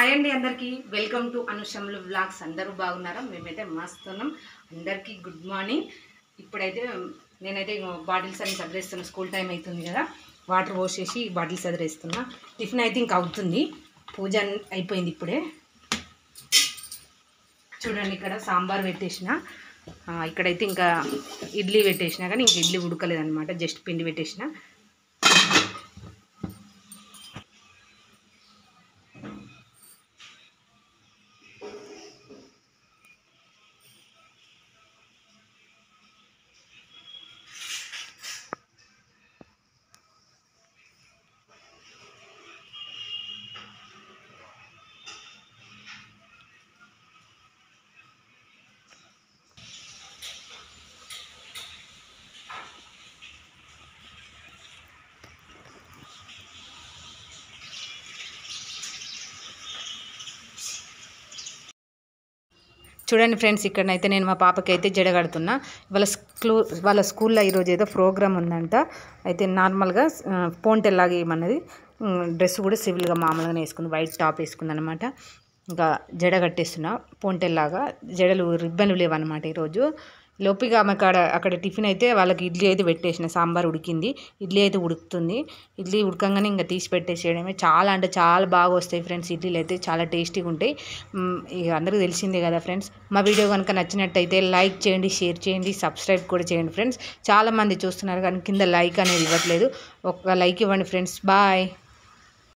Hi అండి అందరికీ welcome to అనుషమ్లు vlogs. అందరూ బాగున్నారా? మేమైతే మస్తు ఉన్నాం. అందరికీ గుడ్ మార్నింగ్. ఇప్పుడైతే నేనైతే బాటిల్స్ అన్ని సదిరేస్తున్నా. స్కూల్ టైం అవుతుంది కదా, వాటర్ పోసేసి బాటిల్స్ సదిరేస్తున్నా. టిఫిన్ అయితే ఇంకా అవుతుంది, పూజ అయిపోయింది ఇప్పుడే. చూడండి, ఇక్కడ సాంబార్ పెట్టేసిన, ఇక్కడైతే ఇంకా ఇడ్లీ పెట్టేసిన, కానీ ఇంక ఇడ్లీ ఉడకలేదన్నమాట, జస్ట్ పిండి పెట్టేసిన. చూడండి ఫ్రెండ్స్, ఇక్కడనైతే నేను మా పాపకి అయితే జడ కడుతున్నా. వాళ్ళ స్కూల్లో ఈరోజు ఏదో ప్రోగ్రామ్ ఉందంట. అయితే నార్మల్గా పోంటెల్లాగా ఏమన్నది, డ్రెస్ కూడా సివిల్గా మామూలుగానే వేసుకుంది, వైట్ టాప్ వేసుకుంది అనమాట. ఇంకా జడ కట్టేస్తున్నా పోంటెల్లాగా. జడలు రిబ్బన్లు లేవన్నమాట ఈరోజు. లోపిక ఆమె అక్కడ టిఫిన్ అయితే వాళ్ళకి ఇడ్లీ అయితే పెట్టేసిన, సాంబార్ ఉడికింది, ఇడ్లీ అయితే ఉడుకుతుంది. ఇడ్లీ ఉడకంగానే ఇంకా తీసి పెట్టేసేయడమే. చాలా అంటే చాలా బాగా వస్తాయి ఫ్రెండ్స్, ఇడ్లీలు అయితే చాలా టేస్టీగా ఉంటాయి. ఇక అందరికీ తెలిసిందే కదా ఫ్రెండ్స్. మా వీడియో కనుక నచ్చినట్టయితే లైక్ చేయండి, షేర్ చేయండి, సబ్స్క్రైబ్ కూడా చేయండి ఫ్రెండ్స్. చాలామంది చూస్తున్నారు కానీ కింద లైక్ అనేది ఇవ్వట్లేదు. ఒక లైక్ ఇవ్వండి ఫ్రెండ్స్. బాయ్.